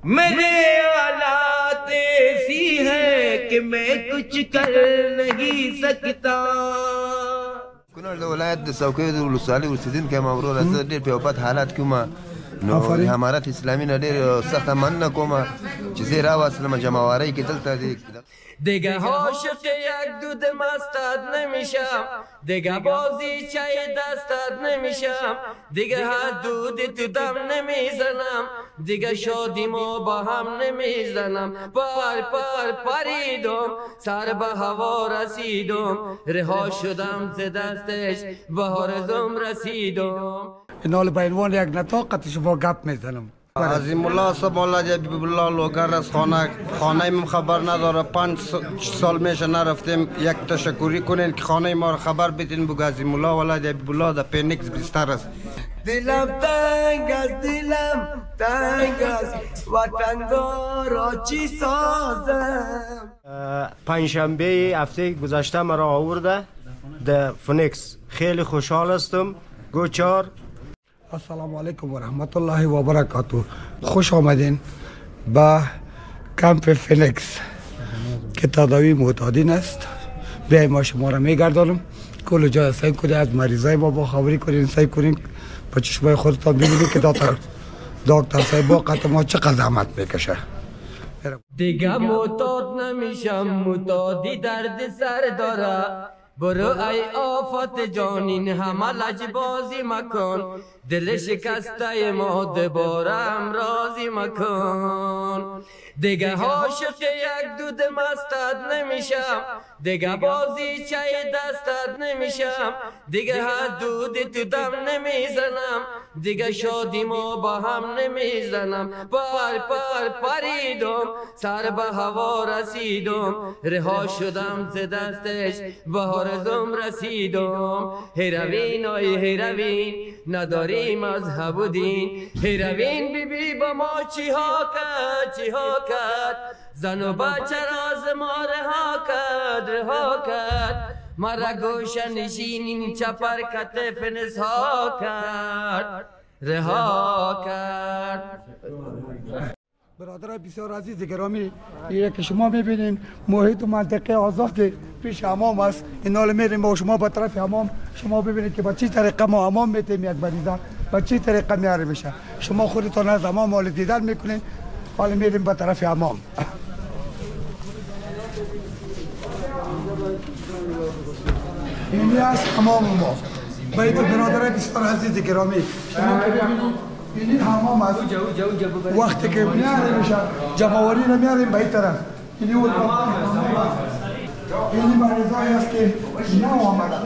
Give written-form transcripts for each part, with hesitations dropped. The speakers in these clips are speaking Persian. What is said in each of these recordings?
मेरे हालात ऐसी है कि मैं कुछ कर नहीं सकता. كنا الولايات السوقية والسعودية والسودان كما مرور دير في وقت حالات كما الامارات الاسلاميه دير سخت من کومه چې زه راوصلم جماواری کې دلته دی. دیگه عاشق یک دود مستت نمیشم، دیگه بازی چای دستت نمیشم، دیگه هر دود تو دم نمیزنم، دیگه شادیمو با هم نمیزنم. پر پر پریدم سر به هوا رسیدم، رها شدم ز دستش بهار زم رسیدم. اینال به عنوان یک نطاقت شما گپ میزنم. عظیم الله صاحب الله جبیب الله لوگر از خانه من خبر نداره. 5 سال میشه نرفتیم. یک تشکری کنین که خانه ما رو خبر بدین. بگو عظیم الله ولا جبیب الله در پینیکس بستر است. دلم تنگ از دلم تنگ از وطن را چی سازم. پنجشنبه هفته گذشته مرا آورده در فونیکس. خیلی خوشحال هستم. گوچار. السلام علیکم و رحمت الله و برکاته. خوش آمدین به کمپ فینیکس که تداوی معتادین است. بیایم ما شما را میگردانم کل جای سعی کنید از مریضای ما با خبری کنین، سعی کنین با چشمای خودتان ببینید که دکتر صاحب وقت ما چقدر زحمت میکشه. دیگه معتاد نمیشم، معتادی درد سر داره. برو ای آفت جانین همه لجبازی مکن، دل شکسته ما دوباره امراضی مکن. دیگه عاشق یک دود مستت نمیشم، دیگه بازی چای دستت نمیشم، دیگه هر دود تو دم نمیزنم، دیگه شادیمو با هم نمیزنم. پر پر پریدم سر به هوا رسیدم، رها شدم ز دستش بهار زم رسیدم. هیروین آی هیروین نداریم مذهب و دین، هیروین بی بی با ما چی ها کرد چی ها کرد، زن و بچه راز ما رها کرد رها کرد، مرا گوشه نشینین چپر کتف نزها کرد رها کرد. برادرای بسیار عزیز گرامی، اینه که شما میبینین محیط و منطقه آزاد پیش حمام است. این حال میریم با شما به طرف حمام، شما ببینید که با چه طریقه ما حمام میتیم یک مریضا با چه طریقه میاره میشه. شما خودتون از حمام حال دیدن میکنین. حالا میریم به طرف حمام. اینی است حمام ما. باید برادرای بسیار عزیز گرامی، شما که ببینید این حمام است. وقتی که میاریم میشه جمعواری رو میاریم به این طرف. این مریضایی است که نو آمدن.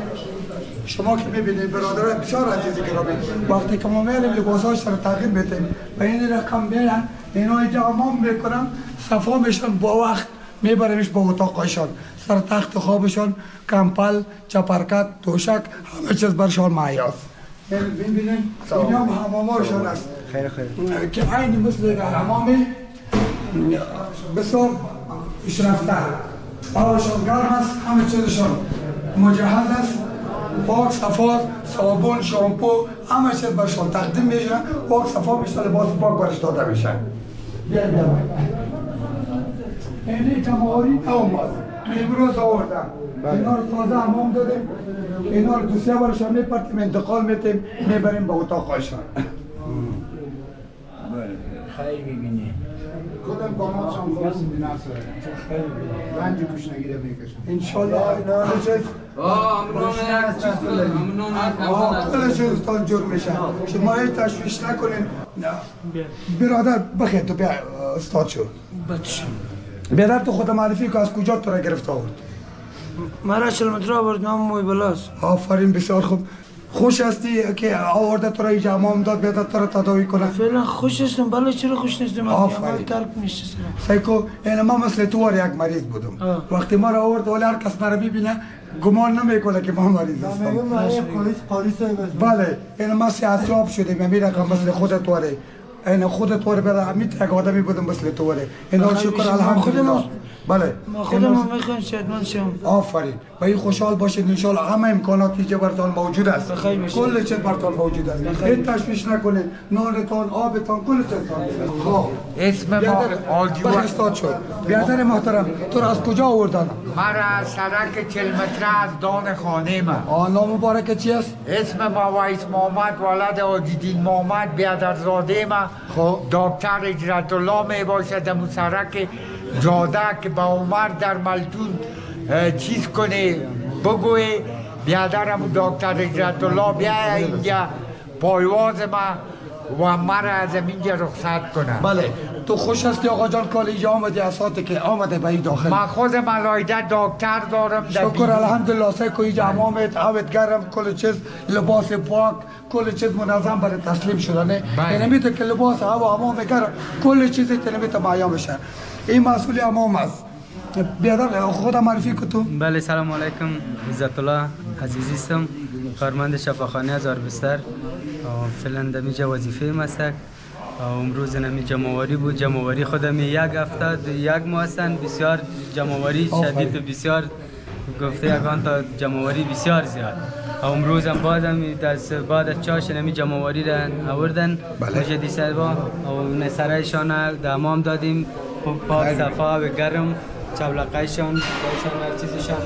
شما که میبینید برادرای بسیار عزیز گرامی، وقتی که ما میاریم لباساش رو تغییر میدیم و این رقم میرن، اینا اینجا حمام میکنن، صفا میشن، با وقت میبریمش به اتاقشان، سر تخت خوابشان، کمپل، چپرکت، توشک، همه چیز برشان معیار. ببینید اینا هم حماماشون است. خیر خیر. که عینی مثل حمام بسیار پیشرفته. آبشان گرم است، همه چیزشان مجهز است. پاک صفا، صابون، شامپو، همه چیز برشان تقدیم میشه. پاک صفا میشه، لباس پاک برش داده میشه. بیاید اینی جمعواری ناماز امروز آوردم. اینا رو تازه حمام دادیم. اینا رو 2-3 بارشان میپرتیم، انتقال میتیم، میبریم به اتاقشان. خیلی میبینی خودم با ما شام خواستم بینه خیلی رنجی توش نگیره میکشم انشالله اینا رو چیز کل چیزتان جور میشه. شما هیچ تشویش نکنین. برادر بخیر تو بیا استاد شو. برادر تو خود معرفی که از کجا تو را گرفته آورد؟ مرا چلمتر آورد، نام موی بلاست. آفرین بسیار خوب. خوش هستی که آورده تو را اینجا حمام داد بیاد تو را تداوی کنه؟ فعلا خوش هستم. بله چرا خوش نیستم؟ آفرین. ترک میشه. سایکو این ما مثل تو یک مریض بودم. وقتی ما را آورد ولی هر کس مرا ببینه گمان نمیکنه که ما مریض هستم. بله این ما سیاستیاب شدیم، میره که مثل خودت واره این خودت وره بده همین یک آدمی بودم مثل تو وره اینا شکر الحمدلله. بله ما خودم میخوام شادمان شم. آفرین و این خوشحال باشید ان شاء الله همه امکانات اینجا براتون موجود است کل چیز براتون موجود است هیچ تشویش نکنید نانتان آبتان کل چیزتان خب اسم ما آلجوان استاد شد بیادر محترم تو را از کجا آوردن مرا از سرک 40 متره از دان خانه ما نام مبارک چی است اسم ما وایس محمد ولد عادیدین محمد بیادرزاده ما دکتر اجرت الله می باشد در سرک جاده که با عمر در ملتون چیز کنه بگوه بیادرم دکتر اجرت الله بیا اینجا پایواز ما و مرا از اینجا رخصت کنه. بله تو خوش هستی آقا جان کالج آمدی اساته که آمده به این داخل من خود ملایده دکتر دارم شکر الحمدلله سه کوی جامعت آبت گرم کل چیز لباس پاک کل چیز منظم برای تسلیم شده نه یعنی تو که لباس هوا امام گرم کل چیز تنمیت معیام بشه این مسئول امام است بیادر خود معرفی کو تو بله سلام علیکم عزت الله عزیزی هستم کارمند شفاخانه زاربستر فعلا در اینجا وظیفه مستک امروز نمی جمعواری بود جمعواری خودم یک هفته یک ماه هستند بسیار جمعواری شدید و بسیار گفته یکان تا جمعواری بسیار زیاد امروز هم بعد از چاش نمی جمعواری را آوردن مجدی سربا و نسرایشان دمام دادیم پاک صفا و گرم چبلقایشان هر چیزشان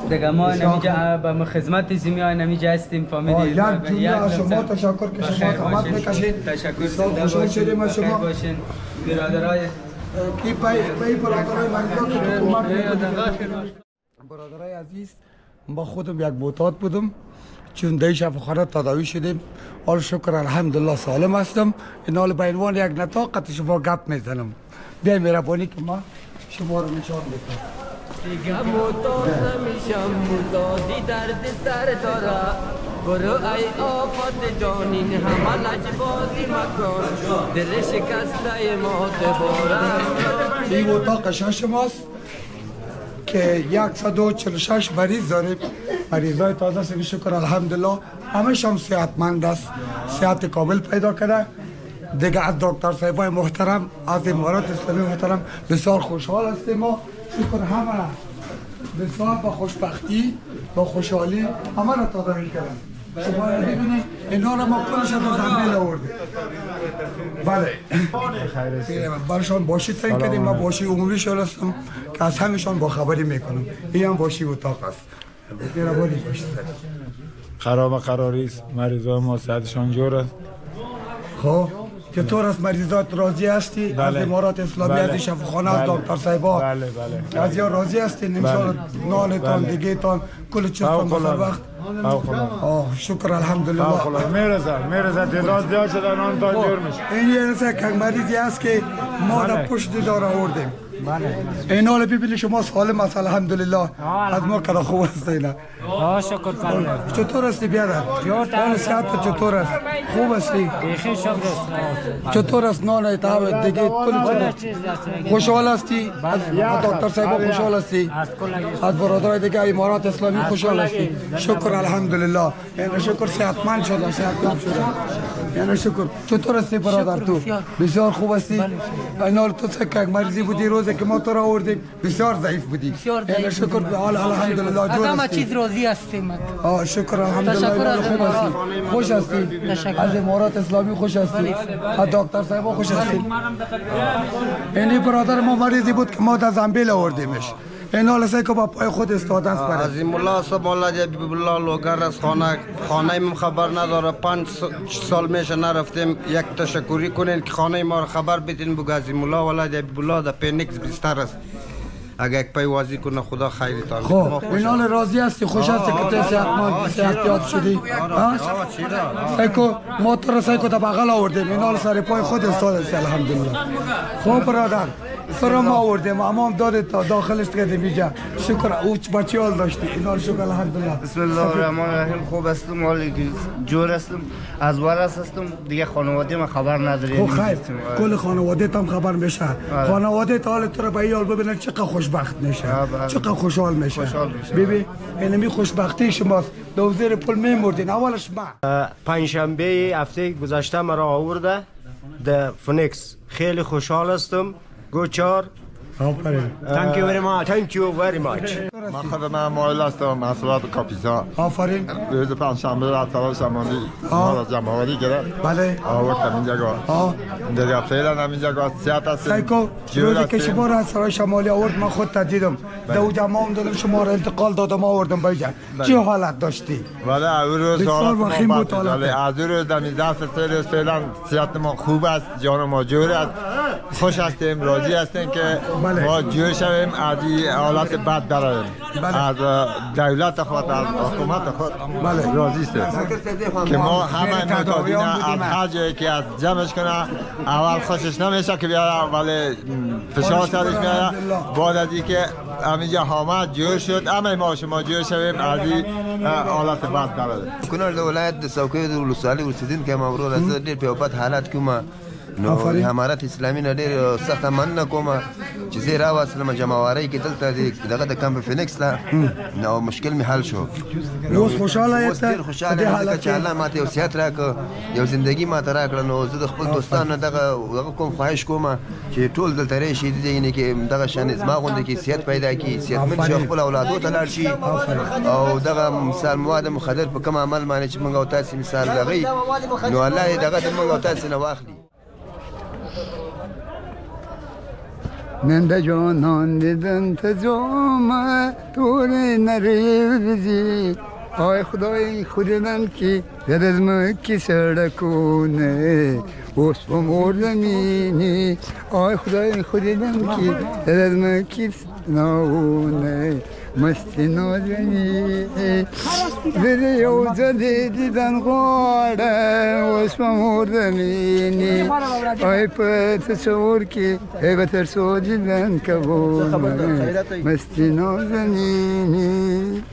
دیگه ما نمیجا به خدمت زمین های نمیجا هستیم فامیلی یک جمله شما تشکر که شما زحمت بکشید تشکر خوشحال شدیم از شما باشین برادرای کی پای برادرای برادرای عزیز ما خودم یک معتاد بودم چون در شفاخانه تداوی شدیم حال شکر الحمدلله سالم هستم این حال به عنوان یک نطاقت شما گپ میزنم بیای مهربانی که ما شما رو نشان میدم دیگه معتاد نمیشم معتادی درد سر داره برو ای آفت جانین همه لجبازی مکن دل شکسته ما دبارم این اتاق شش ماست که 146 مریض داریم مریضای تازه سنی شکر الحمدلله همه شام صحتمند است صحت کامل پیدا کرده دیگه از دکتر صاحبای محترم از امارات اسلامی محترم بسیار خوشحال هستیم ما شکر همه بسیار با خوشبختی با خوشحالی همه را تداوی کردن شما را ببینید اینا را ما کلش را زنبیل آورده بله برشان باشی تعیین کردیم ما باشی عمومی شده هستم که از همیشان با خبری میکنم این هم باشی اتاق است بیرابانی باشید خراب قراری است مریضای ما صحتشان جور است خب چطور است مریضات راضی هستی از امارات اسلامی از شفاخانه از دکتر صاحبا از یا راضی هستین انشاءالله نانتان دیگه تان کل چیزتان بسر وقت شکر الحمدلله میرزه تعداد زیاد شده نان تا جور میشه این یه نسه کنگ مریضی هست که ما در پشت دار آوردیم این حال ببینید شما سالم است الحمدلله از ما کده خوب است اینا شکر کنم چطور هستی بیادر؟ حال صحت چطور است؟ خوب هستی؟ بخیر شکر است چطور است نان تاو دیگه کل چیز خوشحال هستی؟ از دکتر صاحب خوشحال هستی؟ از برادرای دیگه امارات اسلامی خوشحال هستی؟ شکر الحمدلله یعنی شکر صحتمند شده صحتمند شده یعنی شکر چطور هستی برادر تو؟ بسیار خوب هستی؟ این حال تو چه مریضی بودی روزی که ما تو را آوردیم بسیار ضعیف بودی یعنی شکر به حال الحمدلله جور همه چیز راضی هستیم شکر الحمدلله خوب هستی خوش هستی از امارات اسلامی خوش هستی از دکتر صاحب خوش هستی یعنی برادر ما مریضی بود که ما در زنبیل آوردیمش این حال که با پای خود استاده است برای عظیم الله صاحب مولا جبیب الله لوگر از خانه من خبر نداره 5 سال میشه نرفتیم یک تشکری کنین که خانه ما خبر بدین بگو عظیم الله ولا جبیب الله در پینیکس بستر است اگه یک پای وازی کنه خدا خیرتان خب این حال راضی هستی خوش هستی که تو صحتمند صحتیاب شدی سایکو موتور سایکو تا بغل آوردیم این حال سر پای خود استاد است الحمدلله خب برادر فرام آوردیم امام داد تا داخلش کردیم اینجا شکر او بچه حال داشتی اینا رو شکر الحمدلله. بسم الله الرحمن الرحیم. خوب هستم، حالی جور هستم، از ورس هستم دیگه. خانواده ما خبر نداره. خب خیر کل خانواده تام خبر میشه. خانواده تا حال تو رو به این حال ببینن چقدر خوشبخت میشه، چقدر خوشحال میشه. ببین اینمی خوشبختی شماست. دو زیر پل میمردین اولش ما. پنجشنبه هفته گذشته مرا آورده در فونیکس. خیلی خوشحال هستم. گوچار. آفرین. Thank you very much. Thank you very much. من خدمه مایل هستم محصولات کاپیتا. آفرین. روز پنجشنبه در طرف شمالی ما را جمع‌آوری گرفت. بله. آوردم اینجا. دیگه فعلا همینجا وضعیت هست. سایکو روزی که شما را از سرای شمالی آورد من خود دیدم. دو جمعم دادم شما را انتقال دادم آوردم بیجا. چه حالت داشتی؟ بله اون روز بسیار وخیم بود حالت. از اون روز دمیده روز فعلا صحت ما خوب است، جان ما جور است. خوش هستیم، راضی هستیم که ما جور شویم از این حالت بد درآییم. از دولت خود از حکومت خود راضی هستیم که ما همه معتادین از هر جایی که از جمعش کنه اول خوشش نمیشه که بیاره ولی فشار سرش میاره. بعد از اینکه همینجا همه جور شد همه ما شما جور شویم از این حالت بد درآییم. کنار ولایت سوکه ولسوالی ورسیدیم که ما ورو راځه ډېر په وفات حالات کې ما نو امارت اسلامي نه ډېر سخت مننه کوم چې زه راوستلم جمعوارۍ کې دلته دغه د کمپ فینکس ته نو مشکل می حل شو. اوس خوشاله یې ډېر خوشاله یم چې الله ماته یو صحت راکړ، یو زندگی ماته راکړه. نو زه د خپل دوستانو دغه کوم خواهش کوم چې ټول دلته راشي دې کې دغه شان زما غونډه کې صحت پیدا کړي، صحتمند شي، خپل اولادو ته لاړ شي او دغه مثال مواد مخدر په کوم عمل باندې چې موږ او تاسو مثال دغه نو الله دغه موږ او تاسو نه واخلي. ننده جانان دیدن تجام توری نریزی آی خدای خودم کی رزم کی سرکونه اوس مردنی آی خدای خودم کی رزم کی ناونه مستی نازنی زده یو زده دیدن غاړه اوس مردنی آی په تصور کې هغه تر څو دیدن کبونه مستی نازنی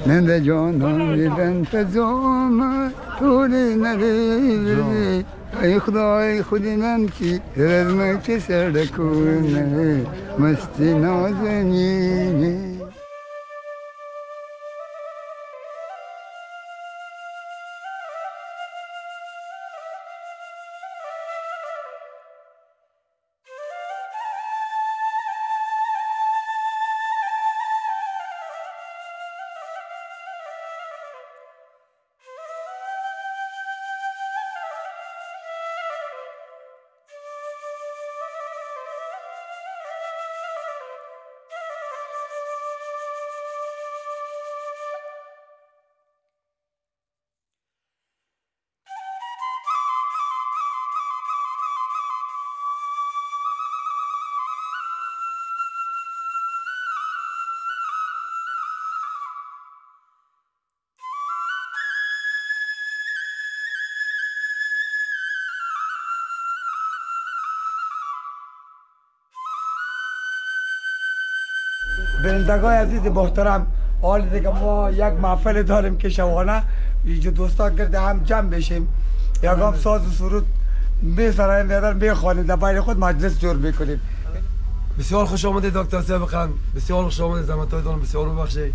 ننده جانان دیدن تزام توری نریزی ای خدای خودی من کی رزم که سرکونه مستی نازنینی. بینندگان عزیز محترم، حال دیگه ما یک محفل داریم که شبانه اینجا دوستان گرد هم جمع بشیم، یک هم ساز و سرود میسرائیم بیادر میخوانیم در بین خود مجلس جور میکنیم. بسیار خوش آمدید دکتر سابقان، بسیار خوش آمدید، زحمت‌های دارم بسیار ببخشید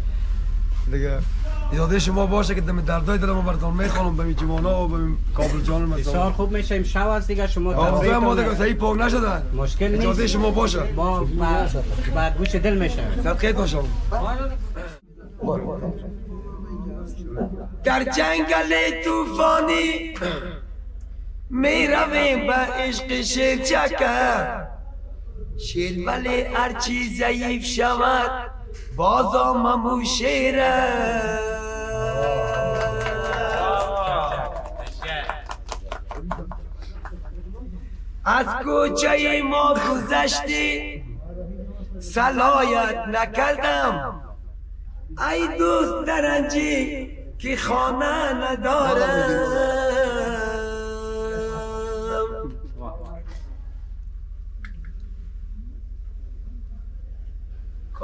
دیگه. اجازه شما باشه که دردای دلم براتون میخوانم به جوانا و به کابل جان مثلا. بسیار خوب میشه امشب از دیگه شما آقا ما دیگه صحیح پاک نشدن. مشکل نیست. اجازه شما باشه. با گوش دل میشه. صدقیت باشم. در جنگل طوفانی میرویم به عشق شیر چکر، شیر ولی هرچی ضعیف شود باز آممو شیره. از کوچه ما گذشتی صلایت نکردم، ای دوست درنجی که خانه ندارم.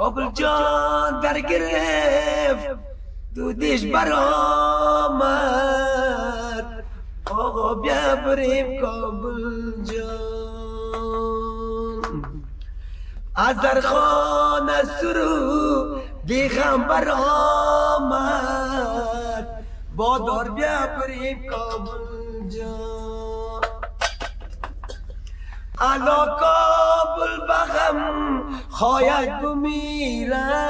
کابل جان در گرفت دودش برآمد آقا بیا بریم کابل جان از در خانه سرو دیغم برآمد بادار بیا بریم کابل جان انا کابل بغم خواهد بمیرم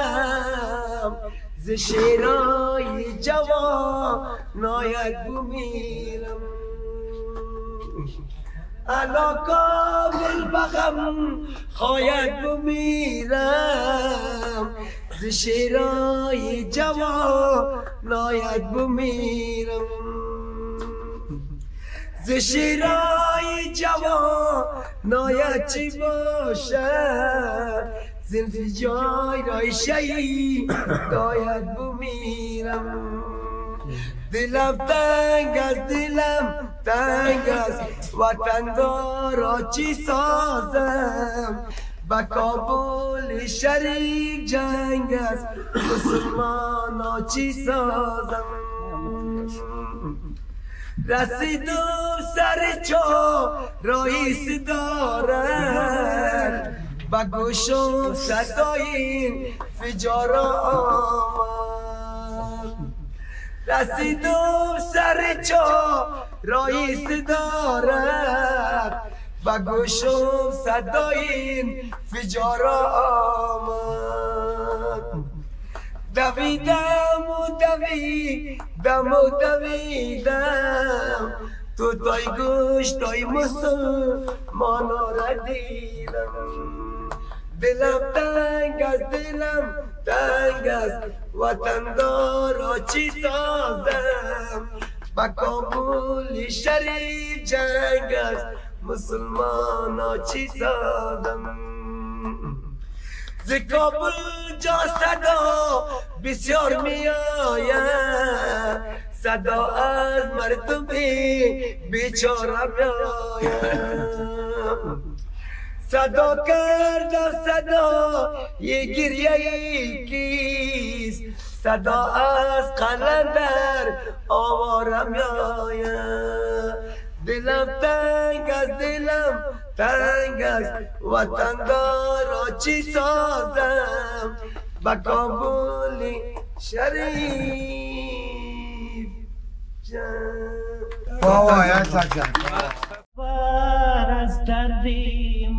ز شیرای جوان ناید بمیرم انا کابل بغم خواهد بمیرم ز شیرای جوان ناید بمیرم ز شیرای جوان ناید چی باشد زلف جای رای شایی داید بمیرم دلم تنگ از دلم تنگ از وطن دارا چی سازم با کابل شریف جنگ از مسلمان ها چی سازم رسیدم سر چاه رئیس دارد با گوشم صدای فجار آمد رسیدم سر چاه رئیس دارد با گوشم صدای فجار آمد دویدم و دویدم تو تای گوش تای مسلمان را دیدم دلم تنگ از وطن دارا چی سازم با کابل شریف جنگ از مسلمان ها چی سازم ز کابل جا صدا بسیار می آید صدا از مردم بیچاره می آید صدا کردم صدا یه گریه کیست صدا از قلندر آوارم می آید دلم تنگ از وطن دارا چی سازم با کابل شریف از درد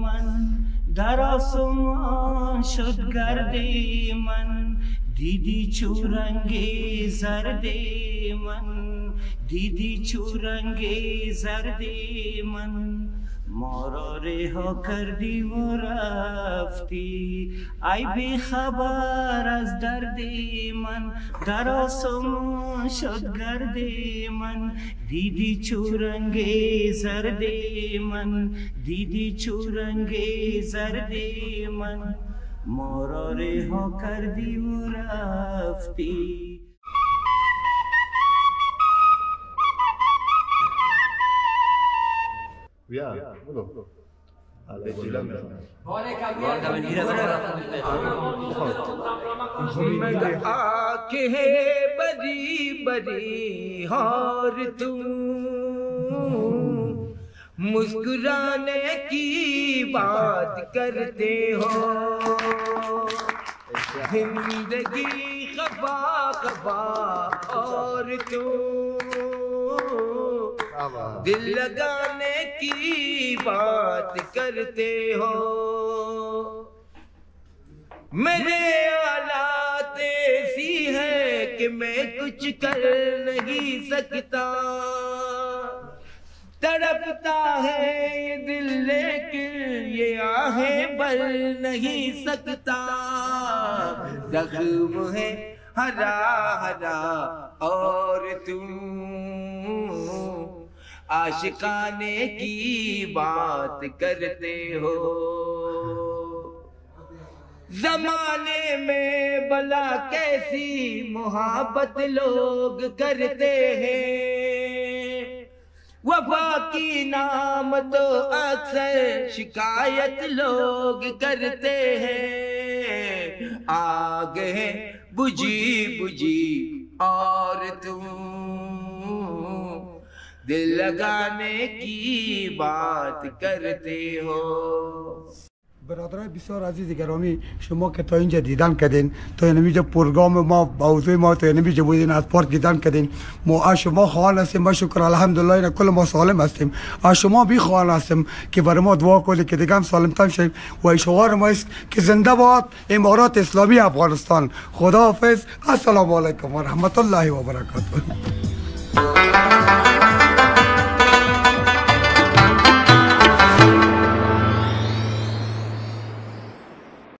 من در آسمان شد گرد من دیدی چورنگ زرد من دیدی چورنگ زرد من ما را رها کردی و رفتی ای بی خبر از درد من در آسمان شد گرد من دیدی چورنگ زرد من دیدی چورنگ زرد من ما را رها کردی و رفتی आके है बड़ी बड़ी हार तुम मुस्कुराने की बात करते हो जिंदगी खफा खफा और तुम दिल लगाने की बात करते हो मेरे हालात ऐसी है कि मैं कुछ कर नहीं सकता तड़पता है ये दिल लेकिन ये आहें भर नहीं सकता जख्म है हरा हरा और तुम आशिकाने की बात करते हो जमाने में भला कैसी मोहब्बत लोग करते हैं वफा की नाम तो अक्सर शिकायत लोग करते हैं आगे बुझी बुझी और तुम दिल लगाने की बात करते हो. برادرای بسیار عزیز گرامی، شما که تا اینجا دیدن کردین، تا اینجا پروگرام ما موضوع ما تا اینجا بودین از پارک دیدن کردین. ما از شما خواهان هستیم، ما شکر الحمدلله اینا کل ما سالم هستیم. از شما بی خواهان هستیم که برای ما دعا کنید که دیگه هم سالم تر شیم و شعار ما است که زنده باد امارات اسلامی افغانستان. خداحافظ. السلام علیکم و رحمت الله و برکاته.